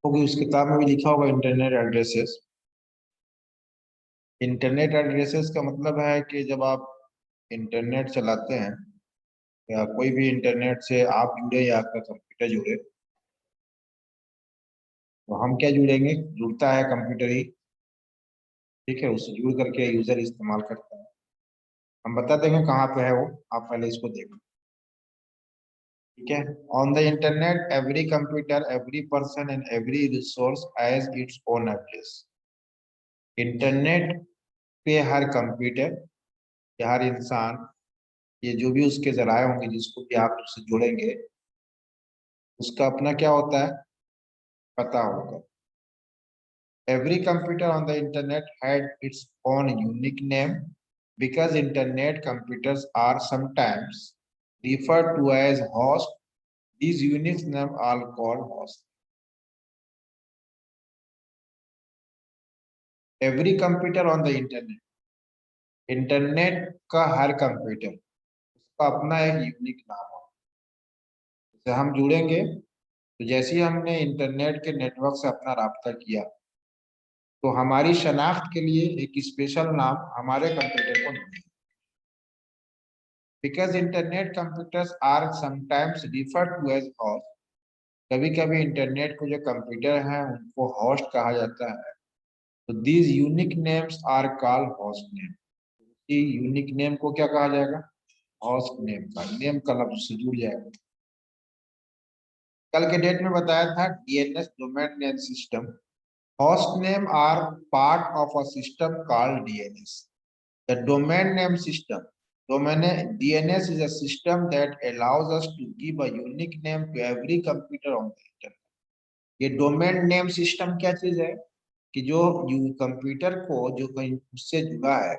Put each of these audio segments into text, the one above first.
होगी, उस किताब में भी लिखा होगा इंटरनेट एड्रेसेस। इंटरनेट एड्रेसेस का मतलब है कि जब आप इंटरनेट चलाते हैं या कोई भी इंटरनेट से आप जुड़े या आपका कंप्यूटर जुड़े, तो हम क्या जुड़ेंगे, जुड़ता है कंप्यूटर ही। ठीक है, उससे जुड़ करके यूजर इस्तेमाल करता है। हम बता देंगे कहाँ पे है वो, आप पहले इसको देखो। ठीक है। On the internet every computer, every person and every resource has its own address. Internet पे हर कंप्यूटर या हर इंसान, ये जो भी उसके जराए होंगे जिसको भी आप उससे जुड़ेंगे, उसका अपना क्या होता है, पता होगा। Every computer on the internet had its own unique name because internet computers are sometimes referred to as host. These unique names are called host. Every computer on the internet, internet का हर computer, उसका अपना एक unique नाम है। जैसे हम जुड़ेंगे तो जैसे ही हमने इंटरनेट के नेटवर्क से अपना राब्ता किया, तो हमारी शनाख्त के लिए एक स्पेशल नाम हमारे कंप्यूटर को मिलेगा। Because internet computers are sometimes referred to as host, कभी कभी इंटरनेट को जो कंप्यूटर हैं उनको होस्ट कहा जाता है। तो these unique names are called host name। ये यूनिक नेम को क्या कहा जाएगा, होस्ट नेम का, नेम का लफ्ज से जुड़ जाएगा। कल के डेट में बताया था DNS, domain name system. Host name are part of a system called DNS. The domain name system, DNS is a system that allows us to give a unique name to every computer on the internet। ये domain name system क्या चीज है कि जो computer को जो कहीं उससे जुड़ा है,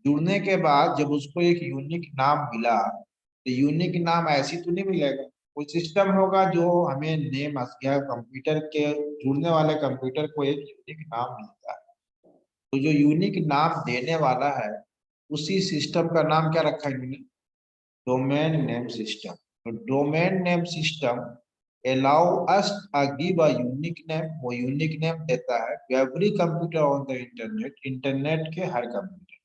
जुड़ने के बाद जब उसको एक यूनिक नाम मिला, तो यूनिक नाम ऐसी तो नहीं मिलेगा, कोई सिस्टम होगा जो हमें नेम, या कंप्यूटर के जुड़ने वाले कंप्यूटर को एक यूनिक नाम मिलता है। तो जो यूनिक नाम देने वाला है, उसी सिस्टम का नाम क्या रखा है इन्होंने, डोमेन नेम सिस्टम। तो domain name system allow us to give a unique name, वो यूनिक नेम देता है to every computer on the internet, internet के हर कंप्यूटर।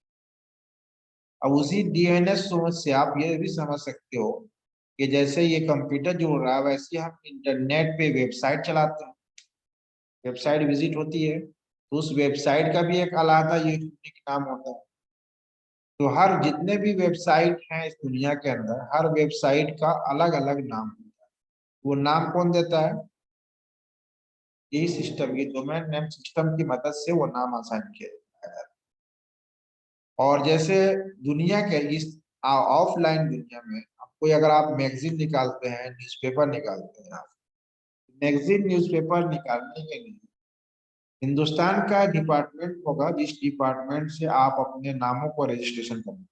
अब उसी डीएनएस से आप ये भी समझ सकते हो कि जैसे ये कंप्यूटर जुड़ रहा है, वैसे हम इंटरनेट पे वेबसाइट चलाते हैं, वेबसाइट विजिट होती है, तो उस वेबसाइट का भी एक अलग ये यूनिक नाम होता है। तो हर जितने भी वेबसाइट हैं इस दुनिया के अंदर, हर वेबसाइट का अलग अलग नाम होता है। वो नाम कौन देता है, यही सिस्टम, ये डोमेन नेम सिस्टम की मदद से वो नाम आसान किया जाता है। और जैसे दुनिया के इस ऑफलाइन दुनिया में, कोई अगर आप मैगजीन निकालते हैं, न्यूज़पेपर निकालते हैं, मैगजीन न्यूज़पेपर निकालने के लिए हिंदुस्तान का डिपार्टमेंट होगा, जिस डिपार्टमेंट से आप अपने नामों को रजिस्ट्रेशन करेंगे,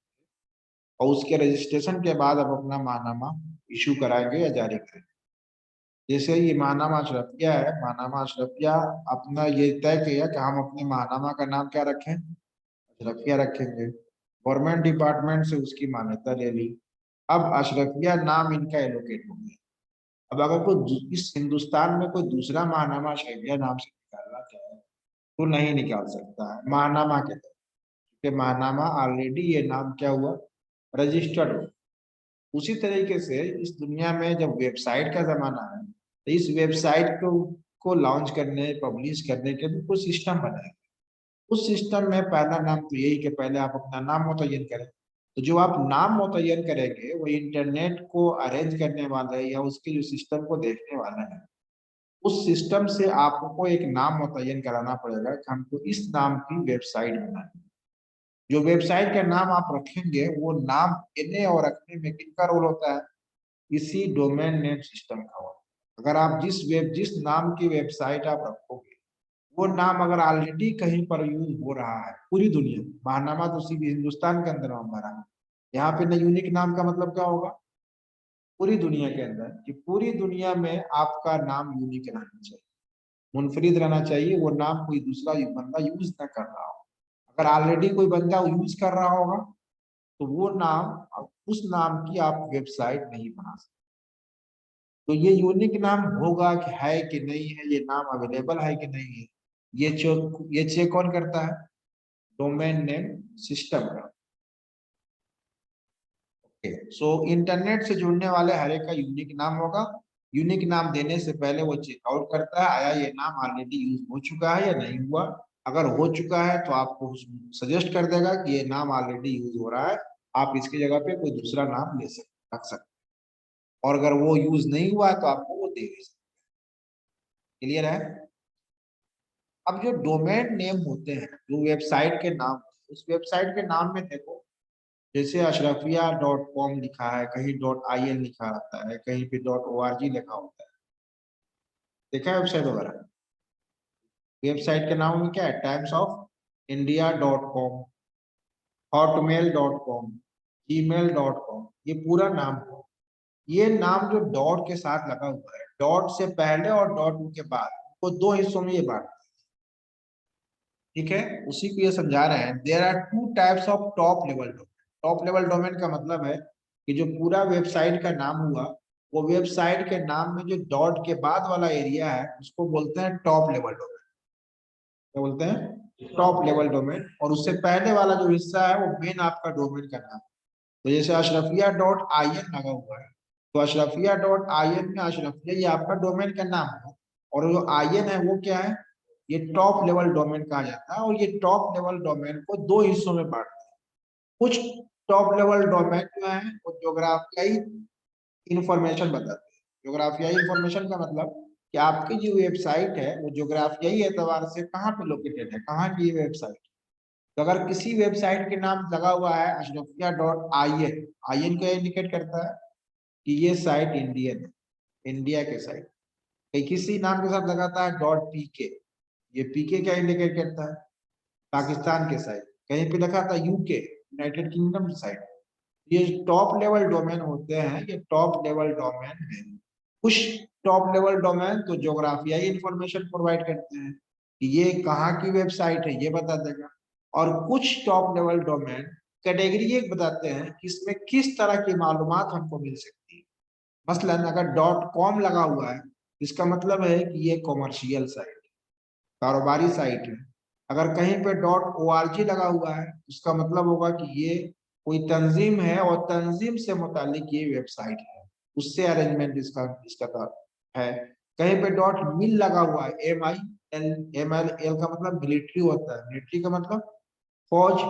और उसके रजिस्ट्रेशन के बाद आप अपना माहनामा इशू कराएंगे या जारी करेंगे। जैसे ये माहनामा अशरफिया है, माहनामा अशरफिया अपना ये तय किया कि हम अपने माहनामा का नाम क्या रखें, अशरफिया रखेंगे। गवर्नमेंट डिपार्टमेंट से उसकी मान्यता ले ली, अब अशरफिया नाम इनका एलोकेट हो गया। अब अगर कोई इस हिंदुस्तान में कोई दूसरा माहनामा अशरफिया नाम से निकालना चाहे तो नहीं निकाल सकता है माहनामा के तहत, क्योंकि माहनामा ऑलरेडी ये नाम क्या हुआ, रजिस्टर्ड हो। उसी तरीके से इस दुनिया में जब वेबसाइट का जमाना है, तो इस वेबसाइट को लॉन्च करने, पब्लिश करने के लिए कुछ सिस्टम बनाए। उस सिस्टम में पहला नाम तो यही कि पहले आप अपना नाम मुतय्यन करें। तो जो आप नाम मुतय्यन करेंगे, वो इंटरनेट को अरेंज करने वाला है या उसके जो सिस्टम को देखने वाला है, उस सिस्टम से आपको एक नाम मुतय्यन कराना पड़ेगा कि हमको इस नाम की वेबसाइट बनानी है। जो वेबसाइट का नाम आप रखेंगे, वो नाम देने और रखने में किसका रोल होता है, इसी डोमेन नेम सिस्टम का होता है। अगर आप जिस नाम की वेबसाइट आप रखोगे, वो नाम अगर ऑलरेडी कहीं पर यूज हो रहा है पूरी दुनिया में, माहनामा तो सिर्फ हिंदुस्तान के अंदर हमारा है, यहाँ पे न यूनिक नाम का मतलब क्या होगा, पूरी दुनिया के अंदर, कि पूरी दुनिया में आपका नाम यूनिक रहना चाहिए, मुनफरिद रहना चाहिए, वो नाम कोई दूसरा बंदा यूज ना कर रहा हो। अगर ऑलरेडी कोई बंदा यूज कर रहा होगा, तो वो नाम, उस नाम की आप वेबसाइट नहीं बना सकते। तो ये यूनिक नाम होगा कि है कि नहीं है, ये नाम अवेलेबल है कि नहीं है, ये चेक कौन करता है? डोमेन नेम सिस्टम का। सो इंटरनेट से जुड़ने वाले हर एक का यूनिक नाम होगा। यूनिक नाम देने से पहले वो चेकआउट करता है आया ये नाम ऑलरेडी यूज हो चुका है या नहीं हुआ। अगर हो चुका है तो आपको सजेस्ट कर देगा कि ये नाम ऑलरेडी यूज हो रहा है, आप इसकी जगह पे कोई दूसरा नाम ले सकते रख सकते हैं। और अगर वो यूज नहीं हुआ है तो आपको वो दे भी सकते। क्लियर है? अब जो डोमेन नेम होते हैं, जो वेबसाइट के नाम, उस वेबसाइट के नाम में देखो, जैसे अशरफिया.com लिखा है, कहीं .in लिखा रहता है, कहीं पे .org लिखा होता है। देखा है वेबसाइट वगैरह? वेबसाइट के नाम में क्या है? timesofIndia.com, hotmail.com, gmail.com, ये पूरा नाम है। ये नाम जो डॉट के साथ लगा हुआ है, डॉट से पहले और डॉट के बाद, वो दो हिस्सों में ये बांट, ठीक है, उसी को ये समझा रहे हैं। There are two types of top level domain. Top level domain का मतलब है कि जो पूरा वेबसाइट का नाम हुआ, वो वेबसाइट के नाम में जो डॉट के बाद वाला एरिया है उसको बोलते हैं टॉप लेवल डोमेन। क्या बोलते हैं? Top level domain. और उससे पहले वाला जो हिस्सा है वो मेन आपका डोमेन का नाम। तो जैसे अशरफिया.in लगा हुआ है, तो अशरफिया.in में अशरफिया ये आपका डोमेन का नाम है। और जो आईएन है वो क्या है? ये टॉप लेवल डोमेन कहा जाता है। और ये टॉप लेवल डोमेन को दो हिस्सों में बांटते हैं। कुछ टॉप लेवल डोमेन जो है वो ज्योग्राफियाई इंफॉर्मेशन बताते हैं। ज्योग्राफियाई इंफॉर्मेशन का मतलब कि आपकी जो वेबसाइट है वो ज्योग्राफियाई एतबार से कहाँ पे लोकेटेड है, कहाँ की ये वेबसाइट। तो अगर किसी वेबसाइट के नाम लगा हुआ है अशरफिया.in, आईएन क्या इंडिकेट करता है कि ये साइट इंडियन है, इंडिया के साइट। कहीं किसी नाम के साथ लगाता है .pk, ये पीके क्या इंडिकेट करता है? पाकिस्तान के साइट। कहीं पे लिखा था यूके, यूनाइटेड किंगडम साइट। ये टॉप लेवल डोमेन होते हैं, ये टॉप लेवल डोमेन है। कुछ टॉप लेवल डोमेन तो ज्योग्राफियाई इंफॉर्मेशन प्रोवाइड करते हैं कि ये कहाँ की वेबसाइट है, ये बता देगा। और कुछ टॉप लेवल डोमेन कैटेगरी एक बताते हैं कि इसमें किस तरह की मालूमात हमको मिल सकती है। मसलन अगर .com लगा हुआ है, इसका मतलब है कि ये कॉमर्शियल साइट, कारोबारी साइट है। अगर कहीं पे .org लगा हुआ है, उसका मतलब होगा कि ये कोई तंजीम है और तंजीम से मुतालिक ये वेबसाइट है, उससे अरेंजमेंट इसका इसका है। कहीं पे .mil लगा हुआ है, MIL का मतलब मिलिट्री होता है, मिलिट्री का मतलब फौज।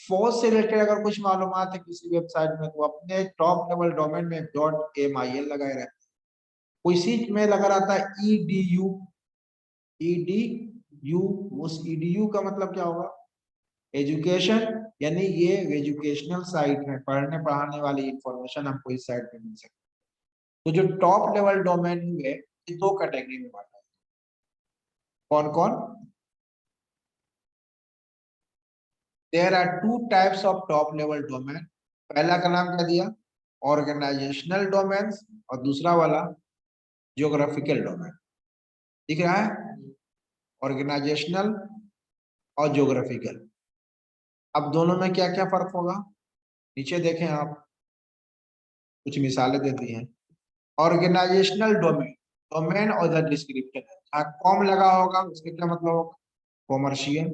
फौज से रिलेटेड अगर कुछ मालूमात है किसी वेबसाइट में, तो अपने टॉप लेवल डोमेन में .mil लगाए रहते हैं। कोई सीट में लगा रहता है EDU, उस EDU का मतलब क्या होगा? एजुकेशन, यानी ये एजुकेशनल साइट है, पढ़ने पढ़ाने वाली इंफॉर्मेशन हमको इस साइट पे मिल सकती है। तो जो टॉप लेवल डोमेन है, ये दो कैटेगरी में बांटा है। कौन कौन? There are two types of top level domain. पहला का नाम क्या दिया? Organisational domains. और दूसरा वाला जियोग्राफिकल डोमेन। दिख रहा है? ऑर्गेनाइजेशनल और जियोग्राफिकल। अब दोनों में क्या क्या फर्क होगा? नीचे देखें आप, कुछ मिसालें दे दी हैं। ऑर्गेनाइजेशनल डोमेन, डोमेन और द डिस्क्रिप्शन है। जहाँ कॉम लगा होगा उसका क्या मतलब होगा? कॉमर्शियल।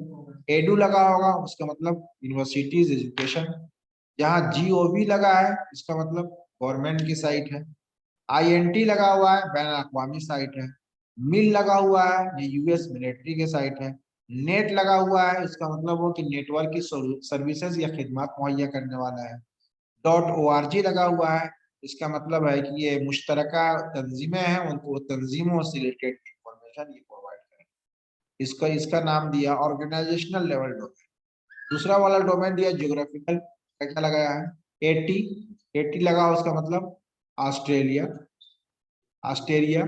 एडू लगा होगा उसका मतलब यूनिवर्सिटीज, एजुकेशन। जहाँ GOV लगा है इसका मतलब गवर्नमेंट की साइट है। INT लगा हुआ है बैन अवी साइट है। मिल लगा हुआ है ये US मिलिट्री के साइट है। नेट लगा हुआ है इसका मतलब वो कि नेटवर्क की सर्विसेज या खिदमत मुहैया करने वाला है। .org लगा हुआ है, इसका मतलब है कि ये मुश्तरका तंजीमें हैं, उनको तंजीमों से रिलेटेड इंफॉर्मेशन ये प्रोवाइड करें। इसका इसका नाम दिया ऑर्गेनाइजेशनल लेवल डोमेन। दूसरा वाला डोमेन दिया जियोग्राफिकल, क्या लगाया है? एटी लगा, उसका मतलब ऑस्ट्रेलिया, ऑस्ट्रेलिया।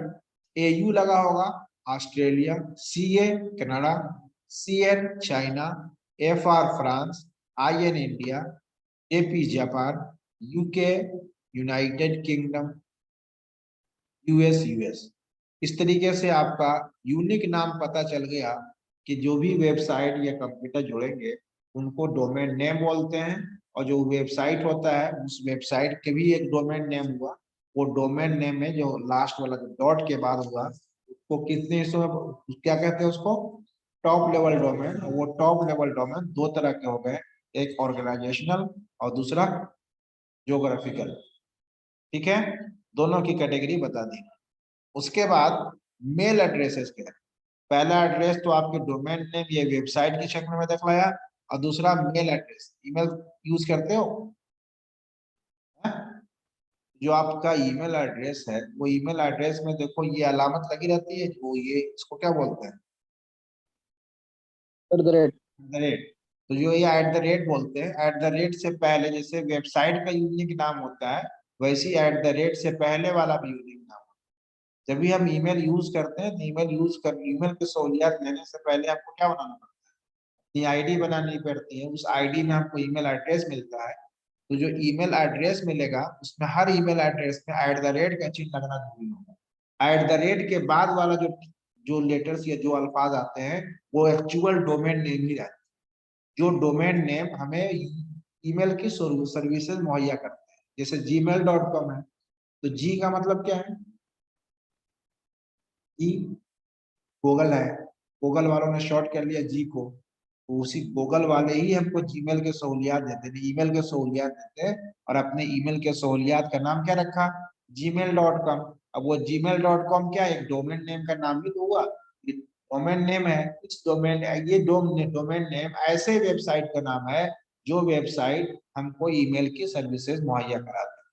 AU लगा होगा Australia. CA Canada, CN China, FR France, IN India, AP Japan, UK United kingdom, US। इस तरीके से आपका यूनिक नाम पता चल गया कि जो भी वेबसाइट या कंप्यूटर जुड़ेंगे उनको डोमेन नेम बोलते हैं। और जो वेबसाइट होता है उस वेबसाइट के भी एक डोमेन नेम हुआ, वो डोमेन नेम में जो लास्ट वाला जो डॉट के बाद हुआ उसको कितने हिस्सों में क्या कहते हैं उसको, टॉप लेवल डोमेन। वो टॉप लेवल डोमेन दो तरह के हो गए, एक ऑर्गेनाइजेशनल और दूसरा ज्योग्राफिकल। ठीक है, दोनों की कैटेगरी बता दी। उसके बाद मेल एड्रेसेस के, पहला एड्रेस तो आपके डोमेन नेम ये वेबसाइट की शक्ल में दिखलाया, और दूसरा मेल एड्रेस, ईमेल यूज करते हो, हाँ? जो आपका ईमेल एड्रेस है वो ईमेल एड्रेस में देखो ये अलामत लगी रहती है, जो ये इसको क्या बोलते हैं, at the rate. At the rate. तो जो ये एट द रेट बोलते हैं, एट द रेट से पहले जैसे वेबसाइट का यूनिक नाम होता है, वैसे एट द रेट से पहले वाला भी यूनिक नाम होता है। जब भी हम ईमेल यूज करते हैं तो ईमेल की सहूलियत लेने से पहले आपको क्या बनाना पड़ता है, अपनी आईडी बनानी पड़ती है। उस आईडी में आपको ईमेल एड्रेस मिलता है, तो जो ईमेल एड्रेस मिलेगा उसमें हर ईमेल एड्रेस में एट द रेट का चिन्ह लगना जरूरी होगा। एट द रेट के बाद वाला जो जो लेटर्स या जो अल्फाज आते हैं वो एक्चुअल डोमेन नेम ही रहता है, जो डोमेन नेम हमें ईमेल की सर्विसेज मुहैया करते हैं। जैसे gmail.com है, तो जी का मतलब क्या है, जी गूगल है, गूगल वालों ने शॉर्ट कर लिया जी को, तो उसी गूगल वाले ही हमको जीमेल के सहूलियात देते हैं, ईमेल के सहूलियात देते हैं, और अपने ईमेल के सहूलियात का नाम क्या रखा, gmail.com। अब वो gmail.com क्या एक डोमेन नेम का नाम भी तो हुआ, ये डोमेन नेम है। इस डोमेन ये डोमेन नेम ऐसे वेबसाइट का नाम है जो वेबसाइट हमको ईमेल की सर्विसेज मुहैया कराती है।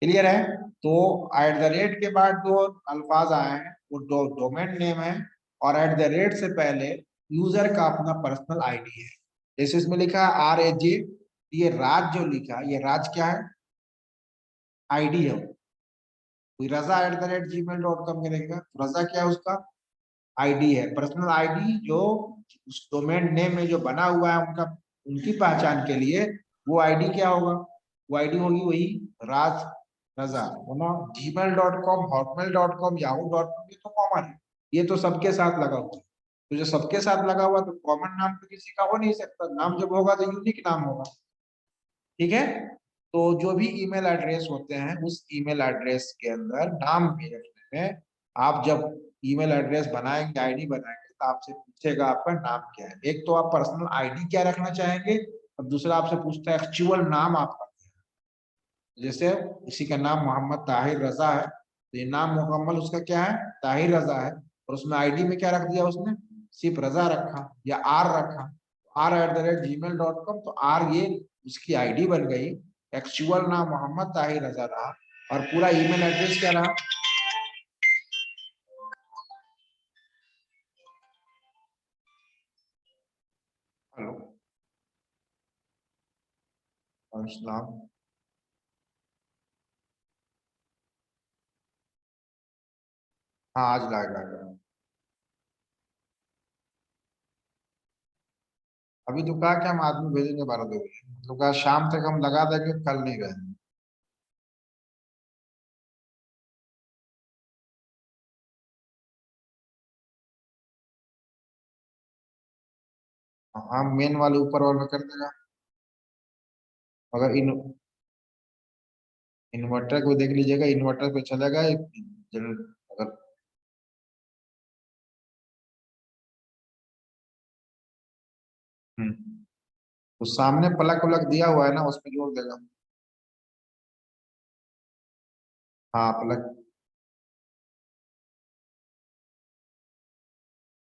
क्लियर है? तो एट द रेट के बाद जो अल्फाज आए हैं वो डोमेन नेम है, और एट द रेट से पहले यूजर का अपना पर्सनल आईडी है। जैसे इसमें लिखा है RAJ, ये राज जो लिखा है, ये राज क्या है, आईडी है। कोई रजा @gmail.com करेगा तो रजा क्या है उसका, आईडी है, पर्सनल आईडी, जो उस डोमेन नेम में जो बना हुआ है उनका, उनकी पहचान के लिए वो आईडी क्या होगा, वो आईडी होगी वही राज रजा। वरना gmail.com, hotmail.com, yahoo.com ये तो कॉमन है, ये तो सबके साथ लगा हुआ है। तो जो सबके साथ लगा हुआ तो कॉमन नाम तो किसी का हो नहीं सकता, नाम जब होगा तो यूनिक नाम होगा। ठीक है, तो जो भी ईमेल एड्रेस होते हैं उस ईमेल एड्रेस के अंदर नाम भी रखने में, आप जब ईमेल एड्रेस बनाएंगे, आईडी बनाएंगे, तो आपसे पूछेगा आपका नाम क्या है। एक तो आप पर्सनल आईडी क्या रखना चाहेंगे, और दूसरा आपसे पूछता है एक्चुअल नाम आपका। जैसे किसी का नाम मोहम्मद ताहिर रजा है, तो ये नाम मुकम्मल उसका क्या है, ताहिर रजा है, और उसमें आईडी में क्या रख दिया उसने, सिर्फ रजा रखा या आर रखा, r@gmail.com, तो आर ये उसकी आईडी बन गई, एक्चुअल नाम मोहम्मद ताहिर रजा रहा, और पूरा ईमेल एड्रेस क्या रहा। हेलो, अस्सलाम। हाँ आज लाएगा। अभी तो कहा कि हम आदमी भेजेंगे 12 2 बजे, तो कहा शाम तक हम लगा देंगे, कल नहीं रहेंगे। हाँ मेन वाले ऊपर वाले में कर देगा। मगर इन्वर्टर को देख लीजिएगा, इन्वर्टर पे चलेगा एक जनरल, अगर तो सामने प्लग उलग दिया हुआ है ना, उसमें जोड़ देगा। हाँ प्लग,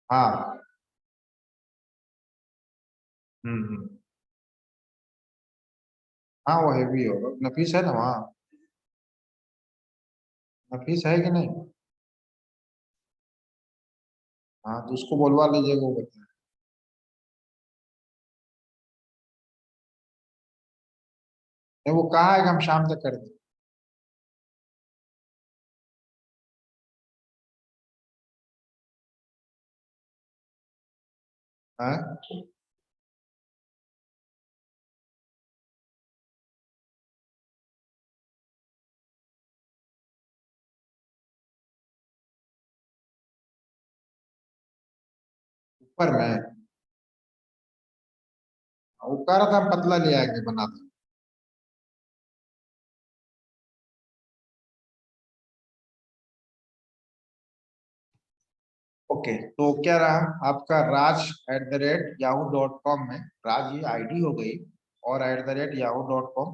हाँ। हम्म। हाँ वो हैवी होगा, नफीस है ना वहाँ, नफीस है कि नहीं। हाँ तो उसको बोलवा लीजिएगा, वो बताए। नहीं, वो कहा है कि हम शाम तक कर दें। हाँ ऊपर में, वो कह रहा था हम पतला ले आएंगे बना दें। ओके, तो क्या रहा आपका raj@yahoo.com में, राज ये आईडी हो गई और @yahoo.com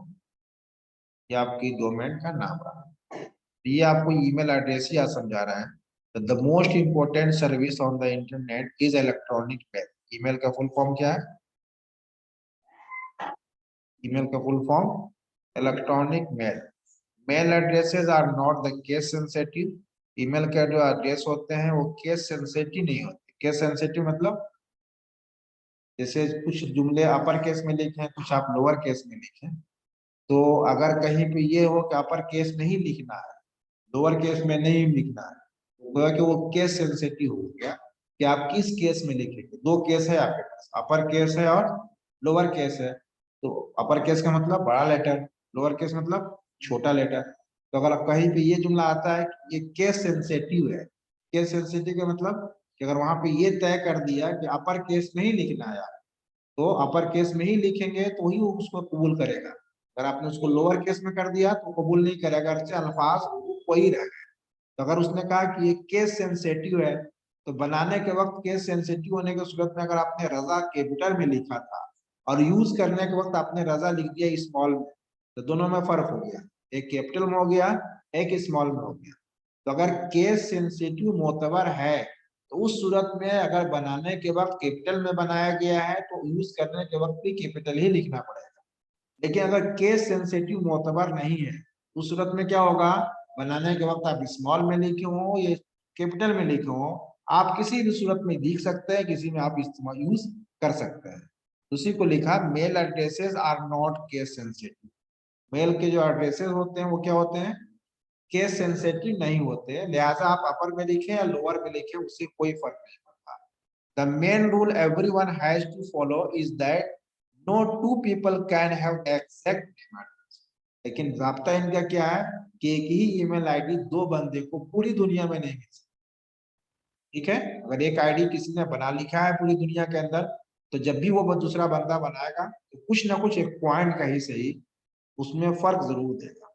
ये आपकी डोमेन का नाम रहा। ये आपको ईमेल एड्रेस ही आज समझा रहा है। The most important service on the internet is electronic mail. Email का फुल फॉर्म क्या है? ईमेल का full form electronic mail. Mail addresses are not the case sensitive. Email के जो एड्रेस होते हैं वो केस सेंसिटिव नहीं होते। केस सेंसिटिव मतलब जैसे कुछ जुमले अपर केस में लिखे हैं, कुछ आप लोअर केस में लिखे, तो अगर कहीं पे ये हो कि अपर केस नहीं लिखना है, लोअर केस में नहीं लिखना है, तो गोया कि वो केस सेंसिटिव हो गया कि आप किस केस में लिखेंगे। दो केस है आपके पास, अपर केस है और लोअर केस है। तो अपर केस का मतलब बड़ा लेटर, लोअर केस मतलब छोटा लेटर। तो अगर कहीं पे ये जुमला आता है कि ये केस सेंसिटिव है, केस सेंसिटिव का मतलब कि अगर वहां पे ये तय कर दिया कि अपर केस नहीं लिखना है, तो अपर केस में ही लिखेंगे तो ही वो उसको कबूल करेगा। अगर आपने उसको लोअर केस में कर दिया तो कबूल नहीं करेगा, अगर अल्फाज वही रह गए। तो अगर उसने कहा कि ये केस सेंसिटिव है, तो बनाने के वक्त केस सेंसिटिव होने की सूरत में अगर आपने रजा कैपिटल में लिखा था और यूज करने के वक्त आपने रजा लिख दिया स्मॉल में, तो दोनों में फर्क हो गया, एक कैपिटल में हो गया, एक स्मॉल में हो गया। तो अगर केस सेंसिटिव मोतबर है तो उस सूरत में अगर बनाने के वक्त कैपिटल में बनाया गया है तो यूज करने के वक्त भी कैपिटल ही लिखना पड़ेगा। लेकिन अगर केस सेंसिटिव मोतबर नहीं है, उस सूरत में क्या होगा, बनाने के वक्त आप स्मॉल में लिखे हो या कैपिटल में लिखे हो, आप किसी भी सूरत में लिख सकते हैं, किसी में आप इस्तेमाल यूज कर सकते हैं। उसी को लिखा mail addresses are not case sensitive. Mail के जो एड्रेसेस होते हैं वो क्या होते हैं, केस सेंसिटिव नहीं होते, लिहाजा आप अपर में लिखे या लोअर में लिखे उससे कोई फर्क नहीं पड़ता। The main rule everyone has to follow is that no two people can have exact email. लेकिन जाब्ता इनका क्या है कि एक ही ईमेल आईडी दो बंदे को पूरी दुनिया में नहीं मिल सकती। ठीक है, अगर एक आईडी किसी ने बना लिखा है पूरी दुनिया के अंदर, तो जब भी वो दूसरा बंदा बनाएगा तो कुछ ना कुछ एक पॉइंट का ही सही उसमें फर्क जरूर देगा।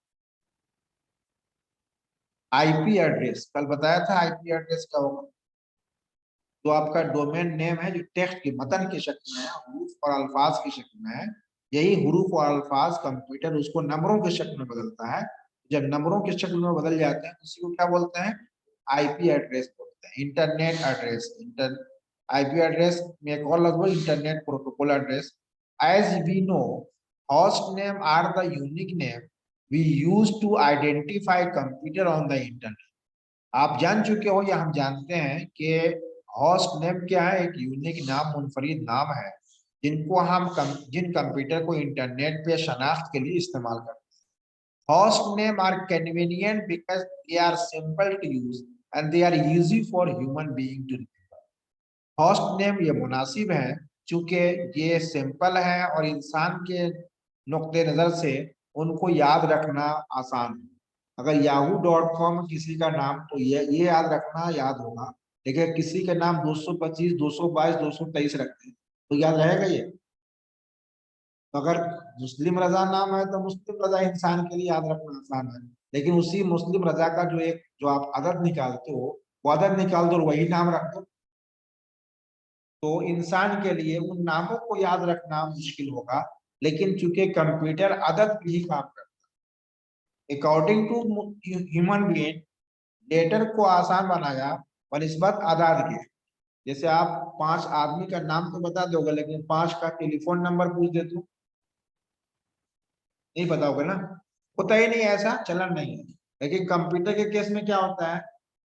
आईपी एड्रेस कल बताया था, आईपी एड्रेस क्या होगा? तो आपका डोमेन नेम है जो टेक्स्ट के मतन के शक्ल में है, हुरूफ और अल्फाज की शक्ल में है। यही हुरूफ और अल्फाज कंप्यूटर उसको नंबरों के शक्ल में बदलता है। जब नंबरों के शक्ल में बदल जाते हैं तो उसी को क्या बोलते हैं, आईपी एड्रेस बोलते हैं, इंटरनेट एड्रेस। आईपी एड्रेस में एक और लगभग internet protocol address. As we know, host name are the unique name we use to identify computer on the internet. आप जान चुके हो या हम जानते हैं कि होस्ट नेम क्या है, एक यूनिक नाम, मुनफरिद नाम है जिनको जिन कंप्यूटर को इंटरनेट पे शनाख्त के लिए इस्तेमाल करते हैं। Host name are convenient because they are simple to use and they are easy for human being to remember. Host name ये मुनासिब है चूंकि ये सिंपल है और इंसान के नुक्ते नजर से उनको याद रखना आसान है। अगर yahoo.com किसी का नाम, तो ये याद रखना याद होगा, लेकिन किसी का नाम 225 222 223 रखते हैं तो याद रहेगा ये? तो अगर मुस्लिम रजा नाम है तो मुस्लिम रजा इंसान के लिए याद रखना आसान है, लेकिन उसी मुस्लिम रजा का जो आप अदद निकालते हो, वो अदद निकाल दो और वही नाम रख दो, तो इंसान के लिए उन नामों को याद रखना मुश्किल होगा। लेकिन चूंकि कंप्यूटर अदद पे ही काम करता है, according to human being, letter को आसान बनाया बनिस्बत आदाद के। जैसे आप 5 आदमी का नाम तो बता दोगे, लेकिन 5 का टेलीफोन नंबर पूछ दे तो नहीं बताओगे ना, होता ही नहीं, ऐसा चलन नहीं है। लेकिन कंप्यूटर के केस में क्या होता है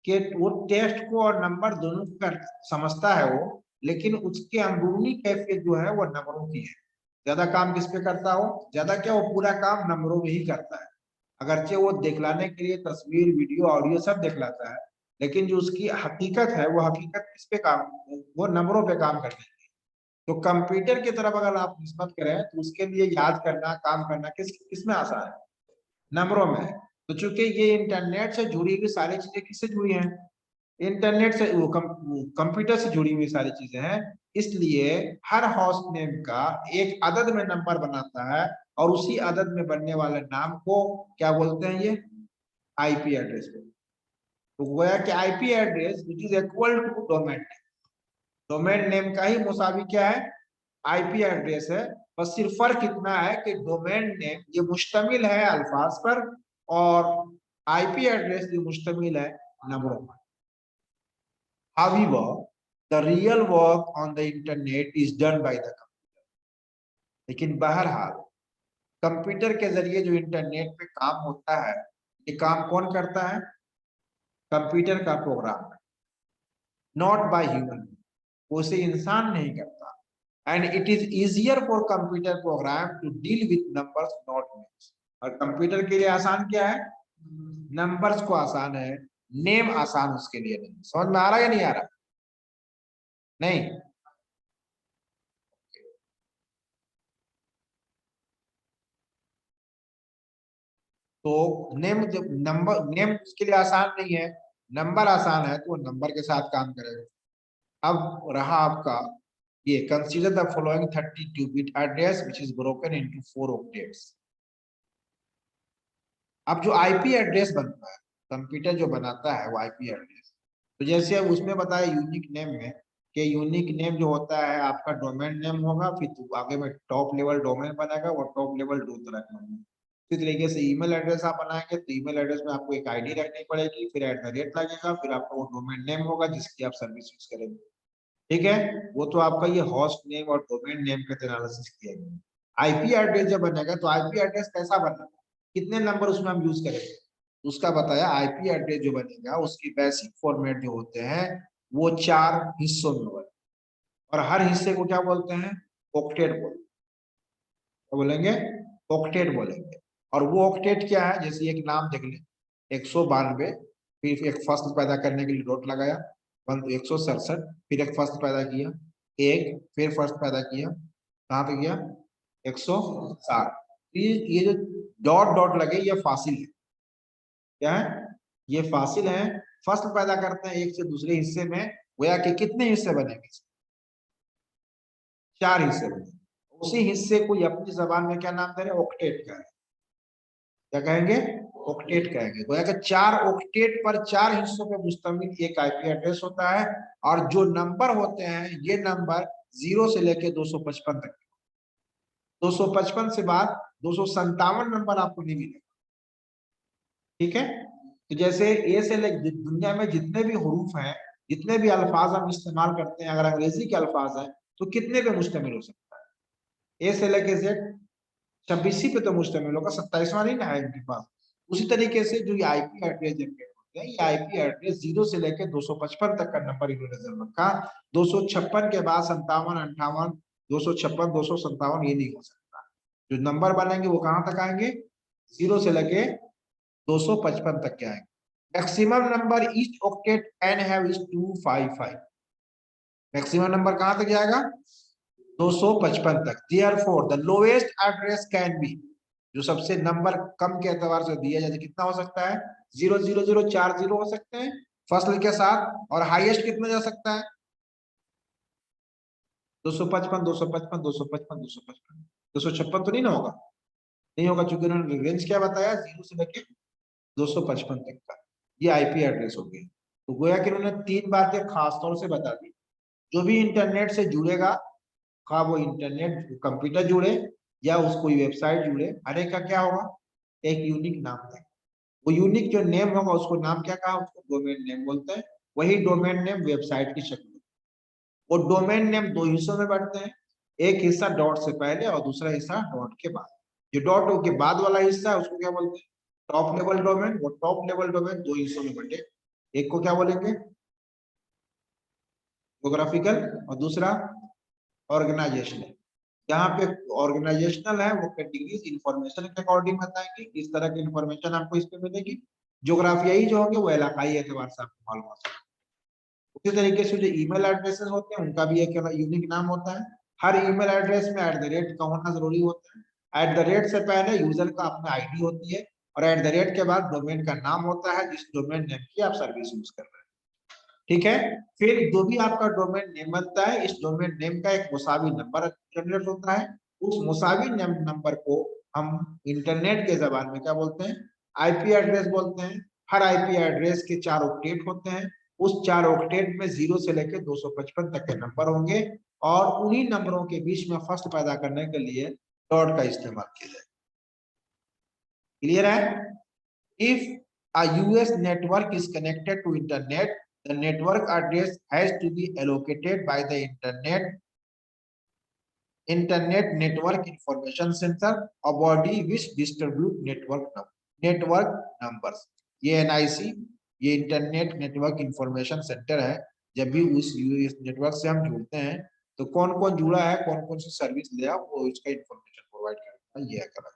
कि वो टेस्ट को और नंबर दोनों को समझता है वो, लेकिन उसके अंदरूनी कैफियत जो है वो नंबरों की है। ज्यादा काम किस पे करता हो, ज्यादा क्या, वो पूरा काम नंबरों में ही करता है। अगरचे वो दिखलाने के लिए तस्वीर वीडियो ऑडियो सब दिखलाता है, लेकिन जो उसकी हकीकत है वो हकीकत किस पे काम, वो नंबरों पे काम करती है। तो कंप्यूटर की तरफ अगर आप निस्बत करें तो उसके लिए याद करना काम करना किसमें आसान है, नंबरों में है। तो चूंकि ये इंटरनेट से जुड़ी हुई सारी चीजें किससे जुड़ी हैं, इंटरनेट से, वो कंप्यूटर से जुड़ी हुई सारी चीजें हैं। इसलिए हर होस्ट नेम का एक अदद में नंबर बनाता है और उसी अदद में बनने वाले नाम को क्या बोलते हैं, ये आईपी एड्रेस बोलते हैं। तो गोया कि IP address which is equal to domain name, domain name का ही मुसावी क्या है, आईपी एड्रेस है। बस सिर्फ फर्क इतना है कि डोमेन नेम ये मुश्तमिल है अल्फाज पर और आईपी एड्रेस ये मुश्तमिल है नंबरों पर। However, the real work on the internet is done by the computer. लेकिन बहरहाल कंप्यूटर के जरिए जो इंटरनेट पे काम होता है, ये काम कौन करता है, कंप्यूटर का प्रोग्राम, नॉट बाय ह्यूमन, उसे इंसान नहीं करता। And it is easier for computer program to deal with numbers not names. और कंप्यूटर के लिए आसान क्या है, नंबर्स को आसान है, नेम आसान उसके लिए नहीं। समझ में आ रहा है या नहीं आ रहा, नहीं? तो नेम, जब नंबर, नेम उसके लिए आसान नहीं है, नंबर आसान है, तो वो नंबर के साथ काम करेगा। अब रहा आपका ये, consider the following 32 bit address which is broken into 4 octets. अब जो आईपी एड्रेस बनता है, कंप्यूटर जो बनाता है वो आईपी एड्रेस, तो जैसे अब उसमें बताया यूनिक नेम में कि यूनिक नेम जो होता है आपका डोमेन नेम होगा, फिर तो आगे में टॉप लेवल डोमेन बनेगा, वो टॉप लेवल दो तरह का होगा। इसी तरीके से ईमेल एड्रेस आप बनाएंगे तो ईमेल एड्रेस में आपको एक आईडी रखनी पड़ेगी, फिर @ लगेगा, फिर आपका वो डोमेन नेम होगा जिसकी आप सर्विस यूज करेंगे। ठीक है, वो तो आपका ये होस्ट नेम और डोमेन नेम का एनालिसिस किया गया। आईपी एड्रेस जब बनेगा तो आईपी एड्रेस कैसा बनेगा, कितने नंबर उसमें हम यूज करेंगे, उसका बताया आईपी एड्रेस जो बनेगा उसकी बेसिक फॉर्मेट जो होते हैं वो 4 हिस्सों में बने, और हर हिस्से को क्या बोलते हैं, ऑक्टेट बोलते हैं। क्या बोलेंगे, ऑक्टेट बोलेंगे। और वो ऑक्टेट क्या है, जैसे एक नाम देख ले, 192, फिर एक फर्स्ट पैदा करने के लिए डॉट लगाया, 167, फिर एक फर्स्ट पैदा किया, एक फिर फर्स्ट पैदा किया, कहाँ पे किया, 160। ये जो डॉट डॉट लगे ये फासिल है, क्या है, ये फासिल है। फर्स्ट पैदा करते हैं एक से दूसरे हिस्से में, गोया कि कितने हिस्से बनेंगे, 4 हिस्से बनेंगे। उसी हिस्से को अपनी जबान में क्या नाम दे रहे हैं, ऑक्टेट का है। क्या कहेंगे, ऑक्टेट कहेंगे। गोया कि 4 ऑक्टेट पर 4 हिस्सों पे मुश्तमिल एक आईपी एड्रेस होता है। और जो नंबर होते हैं ये नंबर 0 से लेके 255 तक, 255 से बाद 257 नंबर आपको नहीं मिलेगा। ठीक है, तो जैसे ए से लेकर दुनिया में जितने भी हरूफ हैं, जितने भी अल्फाज हम इस्तेमाल करते हैं, अगर अंग्रेजी के अल्फाज हैं तो कितने पे मुश्तमिल हो सकता है, ए से लेके जेड 26 पे तो मुश्तमिल होगा, 27वां नहीं ना है इनके पास। उसी तरीके से जो ये आईपी एड्रेस जनरेट होते हैं, ये आईपी एड्रेस 0 से लेकर 255 तक का नंबर इन्होंने रिजर्व रखा। 256 के बाद 57, 58, 256, 257 ये नहीं हो सकता। जो नंबर बनेंगे वो कहां तक आएंगे, 0 से लेके 255 तक के आएंगे। Maximum number each octet can have is 255। Maximum number कहां तक जाएगा, 255 तक। Therefore the lowest address can be, जो सबसे नंबर कम के एतबार से दिया जाए कितना हो सकता है, 00040 हो सकते हैं फसल के साथ, और हाईएस्ट कितना जा सकता है, 255, 255, 255, 255, 256 तो नहीं ना होगा, नहीं होगा, क्योंकि उन्होंने रेंज क्या बताया, 0 से लेके 255 तक का। ये आईपी एड्रेस हो गई। तो गोया कि उन्होंने 3 बातें खास तौर से बता दी। जो भी इंटरनेट से जुड़ेगा, खा वो इंटरनेट कंप्यूटर जुड़े या उस कोई वेबसाइट जुड़े, हर एक का क्या होगा, एक यूनिक नाम है। वो यूनिक जो नेम होगा उसको नाम क्या कहा, उसको डोमेन नेम बोलते हैं। वही डोमेन नेम वेबसाइट की शक्ल में। वो डोमेन नेम 2 हिस्सों में बांटते हैं, एक हिस्सा डॉट से पहले और दूसरा हिस्सा डॉट के बाद। जो डॉट के बाद वाला हिस्सा है उसको क्या बोलते हैं, टॉप लेवल डोमेन। वो टॉप लेवल डोमेन 2 हिस्सों में बटे, एक को क्या बोलेंगे, जोग्राफिकल, और दूसरा ऑर्गेनाइजेशनल। यहाँ पे ऑर्गेनाइजेशनल है वो कैटेगरीज इंफॉर्मेशन के अकॉर्डिंग बताएंगे, इस तरह की इंफॉर्मेशन आपको इस पे मिलेगी। ज्योग्राफियाई जो होंगे वो इलाकाई एतबार से आपको मालूम होगा। उसी तरीके से जो ईमेल एड्रेसेस होते हैं उनका भी एक यूनिक नाम होता है। हर ईमेल एड्रेस में @ का होना जरूरी होता है। @ से पहले यूजर का अपना आईडी होती है, और @ के बाद डोमेन का नाम होता है जिस डोमेन नेम की आप सर्विस यूज कर रहे हैं। ठीक है, फिर जो भी आपका डोमेन नेम बनता है, इस डोमेन नेम का एक मुसावी नंबर जनरेट होता है। उस मुसावी नंबर को हम इंटरनेट के जबान में क्या बोलते हैं, आईपी एड्रेस बोलते हैं। हर आईपी एड्रेस के 4 ऑक्टेट होते हैं। उस 4 ऑक्टेट में 0 से लेकर 255 तक के नंबर होंगे और उन्हीं नंबरों के बीच में फर्स्ट पैदा करने के लिए डॉट का इस्तेमाल किया जाए। क्लियर है? If a US network is connected to internet, the network address has to be allocated by the Internet Network Information Center, a body which distribute network numbers. ये NIC, ये इंटरनेट नेटवर्क इंफॉर्मेशन सेंटर है। जब भी उस US network से हम जुड़ते हैं तो कौन कौन जुड़ा है, कौन कौन सी सर्विस लिया, वो इसका इंफॉर्मेशन प्रोवाइड करता है। ये है करा।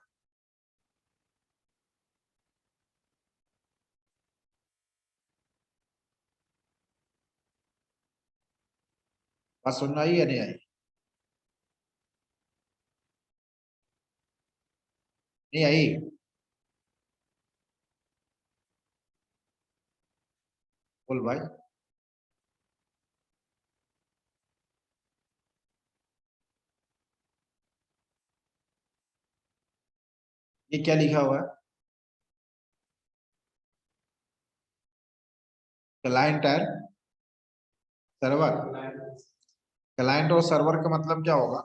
बात सुनना आई या नहीं आई? नहीं आई? बोल भाई। ये क्या लिखा हुआ है? क्लाइंट है सर्वर। क्लाइंट और सर्वर का मतलब क्या होगा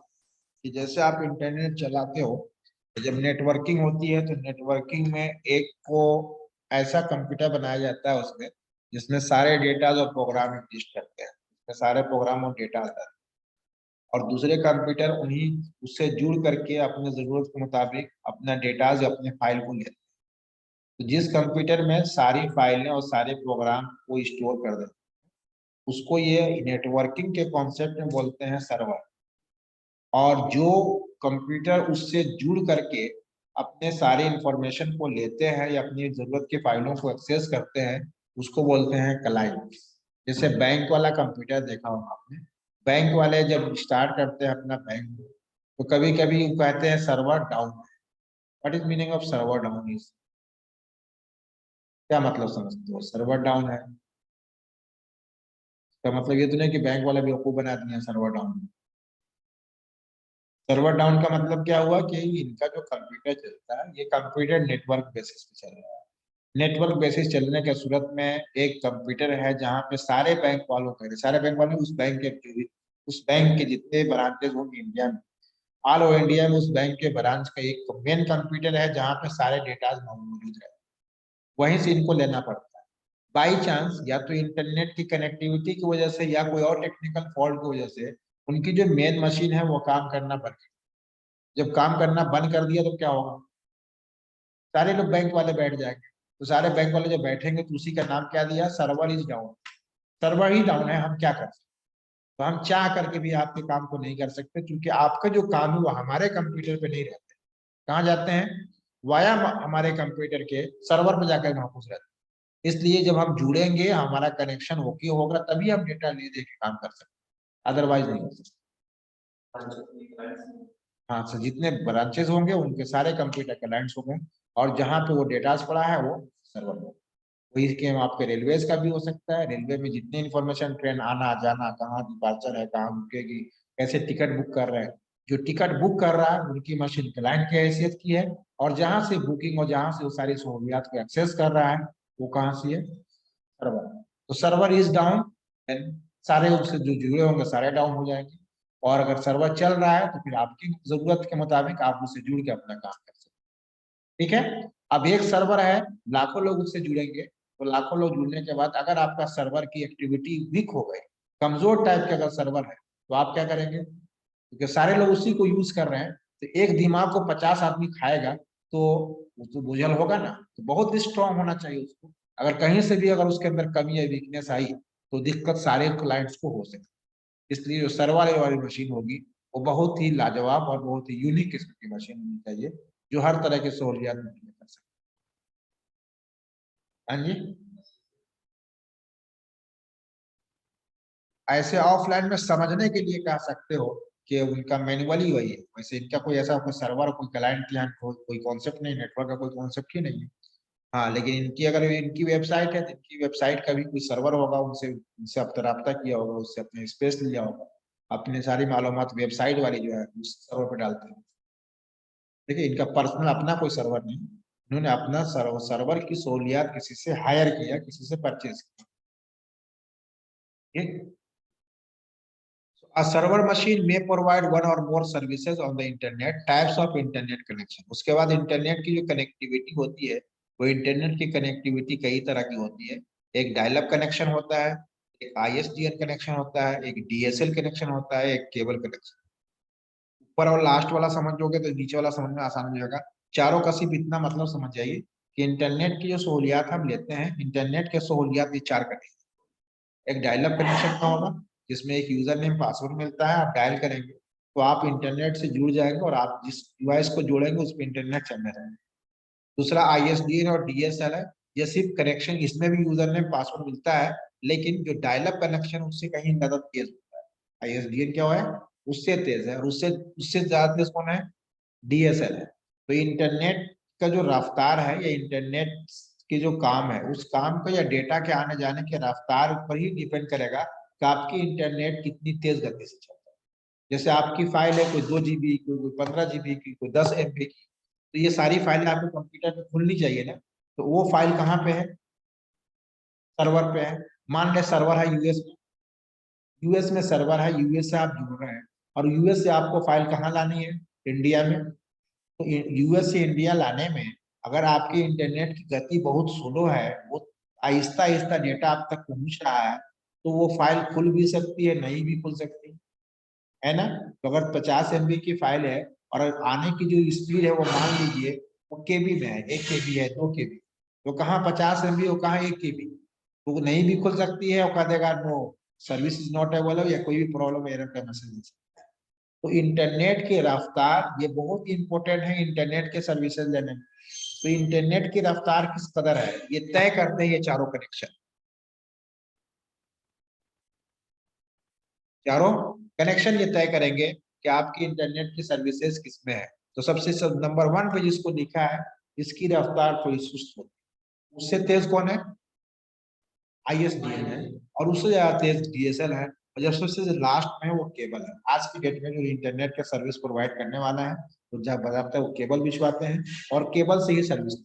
कि जैसे आप इंटरनेट चलाते हो, जब नेटवर्किंग होती है तो नेटवर्किंग में एक को ऐसा कंप्यूटर बनाया जाता है उसमें, जिसमें सारे डेटा और प्रोग्राम एग्जिस्ट करते हैं, उसमें सारे प्रोग्राम और डेटा आता है। और दूसरे कंप्यूटर उन्हीं उससे जुड़ करके अपने जरूरत के मुताबिक अपना डेटा या अपने फाइल को लेते हैं। तो जिस कंप्यूटर में सारी फाइलें और सारे प्रोग्राम को स्टोर कर देते हैं, उसको ये नेटवर्किंग के कॉन्सेप्ट में बोलते हैं सर्वर। और जो कंप्यूटर उससे जुड़ करके अपने सारे इंफॉर्मेशन को लेते हैं या अपनी जरूरत की फाइलों को एक्सेस करते हैं, उसको बोलते हैं क्लाइंट। जैसे बैंक वाला कंप्यूटर देखा होगा आपने, बैंक वाले जब स्टार्ट करते हैं अपना बैंक तो कभी कभी कहते हैं सर्वर डाउन है। What is meaning of server down is, क्या मतलब समझते हो? सर्वर डाउन है इसका मतलब ये तो नहीं कि बैंक वाले बेवकूफ बना दिए सर्वर डाउन। सर्वर डाउन का मतलब क्या हुआ कि इनका जो कंप्यूटर चलता है ये कंप्यूटर नेटवर्क बेसिस पे चल रहा है। नेटवर्क बेसिस चलने के सूरत में एक कंप्यूटर है जहाँ पे सारे बैंक वालों के, सारे बैंक वाले उस बैंक के जितने ब्रांचेज होंगे इंडिया में, ऑल ओवर इंडिया में उस बैंक के ब्रांच का एक मेन कंप्यूटर है जहाँ पे सारे डेटा मौजूद है। वहीं से इनको लेना पड़ता है। बाई चांस या तो इंटरनेट की कनेक्टिविटी की वजह से या कोई और टेक्निकल फॉल्ट की वजह से उनकी जो मेन मशीन है वो काम करना बंद कर, जब काम करना बंद कर दिया तो क्या होगा? सारे लोग बैंक वाले बैठ जाएंगे। तो सारे बैंक वाले जब बैठेंगे तो उसी का नाम क्या दिया? Server is down. Server he down है, हम क्या कर सकते? तो हम चाह करके भी आपके काम को नहीं कर सकते, क्योंकि आपका जो काम है वो हमारे कंप्यूटर पे नहीं रहते। कहाँ जाते हैं? वाया हमारे कंप्यूटर के सर्वर पे जाकर महफूज रहते हैं। इसलिए जब हम जुड़ेंगे, हमारा कनेक्शन ओके होगा, तभी हम डेटा ले दे के काम कर सकते हैं, अदरवाइज नहीं हो सकते। हाँ, तो जितने ब्रांचेस होंगे उनके सारे कंप्यूटर क्लाइंट्स होंगे और जहाँ पे वो डेटास पड़ा है वो सर्वर होगा। वही स्कीम आपके रेलवेज का भी हो सकता है। रेलवे में जितनी इन्फॉर्मेशन, ट्रेन आना जाना, कहाँ डिपार्चर है, कहाँ रुकेगी, कैसे टिकट बुक कर रहे हैं, जो टिकट बुक कर रहा है उनकी मशीन क्लाइंट की हैसियत की है। और जहाँ से बुकिंग और जहाँ से वो सारी सहूलियात को एक्सेस कर रहा है वो कहाँ से है? सर्वर। तो सर्वर इज डाउन, सारे उससे जो जुड़े होंगे सारे डाउन हो जाएंगे। और अगर सर्वर चल रहा है तो फिर आपकी जरूरत के मुताबिक आप उससे जुड़ के अपना काम कर सकते हैं। ठीक है? अब एक सर्वर है, लाखों लोग उससे जुड़ेंगे, तो लाखों लोग जुड़ने के बाद अगर आपका सर्वर की एक्टिविटी वीक हो गई, कमजोर टाइप के अगर सर्वर है, तो आप क्या करेंगे? क्योंकि सारे लोग उसी को यूज कर रहे हैं, तो एक दिमाग को 50 आदमी खाएगा तो वो तो बोझल होगा ना। तो बहुत स्ट्रांग होना चाहिए उसको। अगर कहीं से भी अगर उसके अंदर कमी या वीकनेस आई तो दिक्कत सारे क्लाइंट्स को हो सकती है। इसलिए जो सर्वर वाली मशीन होगी वो बहुत ही लाजवाब और बहुत ही यूनिक किस्म की मशीन होनी चाहिए, जो हर तरह की सहूलियात मुहैया कर सकती है। हाँ जी। ऐसे ऑफलाइन में समझने के लिए कह सकते हो कि उनका मैनुअल ही वही है। वैसे इनका कोई ऐसा कोई सर्वर, कोई क्लाइंट यहाँ कोई कॉन्सेप्ट नहीं, नेटवर्क का कोई कॉन्सेप्ट ही नहीं है। हाँ, लेकिन इनकी अगर इनकी वेबसाइट है तो इनकी वेबसाइट का भी कोई सर्वर होगा, उनसे उनसे अब रब्ता किया होगा, उससे अपने स्पेस लिया होगा, अपने सारी मालूमात वेबसाइट वाली जो है उस सर्वर पर डालते हैं। देखिए, इनका पर्सनल अपना कोई सर्वर नहीं, उन्होंने अपना सर्वर की सहूलियत किसी से हायर किया, किसी से परचेज किया। ठीक। A server machine may provide one or more services on the internet. Types of internet connection. उसके बाद इंटरनेट की जो कनेक्टिविटी होती है, वो इंटरनेट की कनेक्टिविटी कई तरह की होती है। एक डायल अप कनेक्शन होता है, एक आईएसडीएन कनेक्शन होता है, एक डीएसएल कनेक्शन होता है, एक केबल कनेक्शन। ऊपर और लास्ट वाला समझोगे तो नीचे वाला समझ में आसान हो जाएगा। चारों का सिर्फ इतना मतलब समझ जाइए कि इंटरनेट की जो सहूलियत हम लेते हैं, इंटरनेट के सहूलियत ये चार कनेक्शन। एक डायल अप कनेक्शन का होगा, जिसमें एक यूजर नेम पासवर्ड मिलता है, आप डायल करेंगे तो आप इंटरनेट से जुड़ जाएंगे और आप जिस डिवाइस को जोड़ेंगे उस पर इंटरनेट चलने रहेगा। दूसरा आईएसडीएन और डीएसएल है। ये सिर्फ कनेक्शन, इसमें भी यूजर नेम पासवर्ड मिलता है, लेकिन जो डायल अप कनेक्शन उससे कहीं ज्यादा तेज होता है। आईएसडीएन क्या है, उससे तेज है, और उससे उससे ज्यादा तेज कौन है, डीएसएल है। तो इंटरनेट का जो रफ्तार है, या इंटरनेट के जो काम है, उस काम को या डेटा के आने जाने के रफ्तार पर ही डिपेंड करेगा कि आपकी इंटरनेट कितनी तेज गति से चलता है। जैसे आपकी फाइल है कोई 2 GB की, कोई 15 GB की, कोई 10 MB की, तो ये सारी फाइलें आपके कंप्यूटर में खुलनी चाहिए ना। तो वो फाइल कहाँ पे है, सर्वर पे है। मान ले सर्वर है यूएस में, यूएस में सर्वर है, यूएस से आप जुड़ रहे हैं, और यूएस से आपको फाइल कहाँ लानी है, इंडिया में। तो यूएस से इंडिया लाने में अगर आपके इंटरनेट की गति बहुत स्लो है, वो आहिस्ता आहिस्ता डेटा आप तक पहुंच रहा है, तो वो फाइल खुल भी सकती है, नहीं भी खुल सकती है ना। तो अगर 50 MB की फाइल है और आने की जो स्पीड है वो मान लीजिए वो केबी में है, 1 KB है, 2 KB, तो कहाँ 50 MB और कहाँ 1 KB, तो वो नहीं भी खुल सकती है और कह देगा no service is not available, या कोई भी प्रॉब्लम एरर का मैसेज। तो इंटरनेट की रफ्तार ये बहुत इंपॉर्टेंट है इंटरनेट के सर्विसेज लेने में। तो इंटरनेट की रफ्तार किस कदर है, ये तय करते हैं ये चारों कनेक्शन। चारों कनेक्शन ये तय करेंगे कि आपकी इंटरनेट की सर्विसेज किसमें है। तो सबसे नंबर 1 पे जिसको लिखा है, इसकी रफ्तार थोड़ी सुस्त होती है। उससे तेज कौन है, आईएसडीएन है, और उससे ज्यादा तेज डीएसएल है, और जब सबसे लास्ट में वो केबल है। आज की डेट में जो इंटरनेट का सर्विस प्रोवाइड करने वाला है, तो जब बजाते हैं वो केबल बिछवाते हैं, और केबल से ही सर्विस।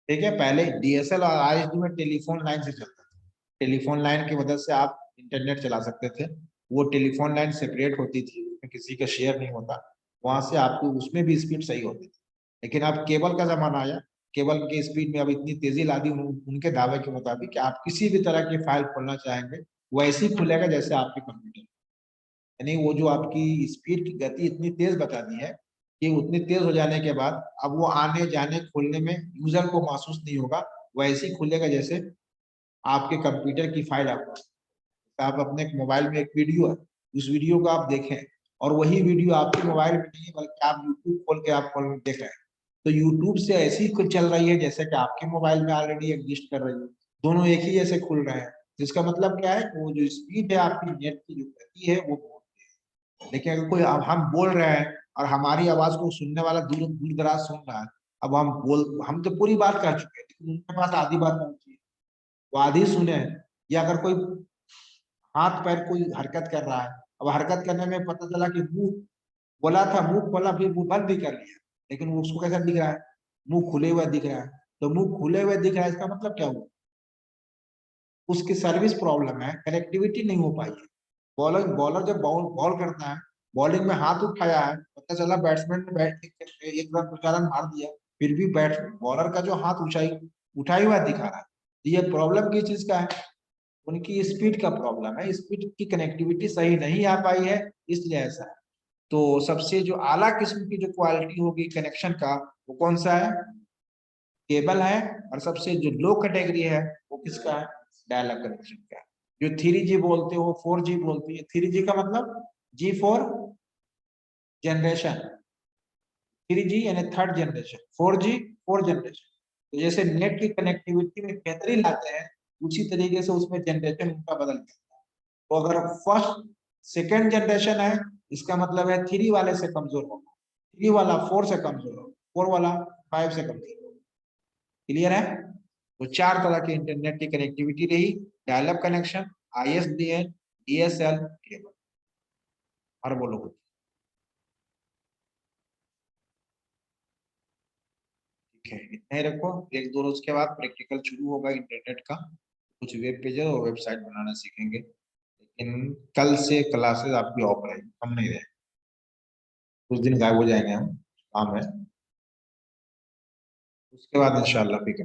ठीक है, पहले डीएसएल और आईएसडी में टेलीफोन लाइन से चलता था। टेलीफोन लाइन की मदद से आप इंटरनेट चला सकते थे। वो टेलीफोन लाइन सेपरेट होती थी, उसमें किसी का शेयर नहीं होता, वहां से आपको उसमें भी स्पीड सही होती थी। लेकिन अब केबल का जमाना आया, केबल की स्पीड में अब इतनी तेजी ला दी उनके दावे के मुताबिक कि आप किसी भी तरह की फाइल खोलना चाहेंगे वैसे ही खुलेगा जैसे आपके कंप्यूटर। यानी वो जो आपकी स्पीड की गति इतनी तेज बता दी है कि उतनी तेज हो जाने के बाद अब वो आने जाने खोलने में यूजर को महसूस नहीं होगा, वैसे ही खुलेगा जैसे आपके कंप्यूटर की फाइल। आप अपने मोबाइल में एक वीडियो है, उस वीडियो को आप देखें, और वही वीडियो आपके मोबाइल में नहीं है बल्कि आप यूट्यूब खोल के आप देख रहे हैं, तो यूट्यूब से ऐसी कुछ चल रही है जैसे कि आपके मोबाइल में ऑलरेडी एग्जिस्ट कर रही है। दोनों एक ही जैसे खुल रहे हैं, जिसका मतलब क्या है, वो जो स्पीड है आपकी नेट की जो गति है वो बहुत तेज है। लेकिन अगर कोई अब हम बोल रहे हैं और हमारी आवाज को सुनने वाला दूर दूर दराज सुन रहा है, अब हम तो पूरी बात कर चुके हैं, लेकिन उनके पास आधी बात पहुंची है, वो आधी सुने हैं। या अगर कोई हाथ पैर कोई हरकत कर रहा है, अब हरकत करने में पता चला कि मुंह बोला था, मुंह खोला, फिर मुंह बंद भी कर लिया, लेकिन वो उसको कैसा दिख रहा है, मुंह खुले हुए दिख रहा है। तो मुंह खुले हुए दिख रहा है, इसका मतलब क्या हुआ, उसकी सर्विस प्रॉब्लम है, कनेक्टिविटी नहीं हो पाई है। बॉलर बॉलर जब बॉल करता है, बॉलिंग में हाथ उठाया है, पता चला बैट्समैन ने बैट एक रन 2 4 रन मार दिया, फिर भी बैट बॉलर का जो हाथ ऊंचाई उठाई हुआ दिखा रहा है। तो ये प्रॉब्लम किस चीज का है, उनकी स्पीड का प्रॉब्लम है, स्पीड की कनेक्टिविटी सही नहीं आ पाई है, इसलिए ऐसा है। तो सबसे जो आला किस्म की जो क्वालिटी होगी कनेक्शन का, वो कौन सा है, केबल है। और सबसे जो लो कैटेगरी है वो किसका है, डायल अप कनेक्शन का है। जो 3G बोलते हो, 4G बोलते हैं, 3G का मतलब जी फॉर जनरेशन, 3G यानी third generation, 4G fourth generation. तो जैसे नेट की कनेक्टिविटी में बेहतरी लाते हैं, उसी तरीके से उसमें जनरेशन उनका बदल गया। तो अगर फर्स्ट सेकेंड जनरेशन है, इसका मतलब है 3 वाले से कमजोर होगा, 3 वाला 4 से कमजोर होगा, 4 वाला 5 से कमजोर होगा। क्लियर है। तो चार तरह के इंटरनेट की कनेक्टिविटी रही, dial up connection, ISDN, DSL, cable. और बोलो। ठीक है, इतना ही रखो। एक दो रोज के बाद प्रैक्टिकल शुरू होगा इंटरनेट का, कुछ वेब पेज और वेबसाइट बनाना सीखेंगे। लेकिन कल से क्लासेस आपकी ऑफ रहेगी, हम नहीं रहे, कुछ दिन गायब हो जाएंगे हम, काम है। उसके बाद इंशाल्लाह फिर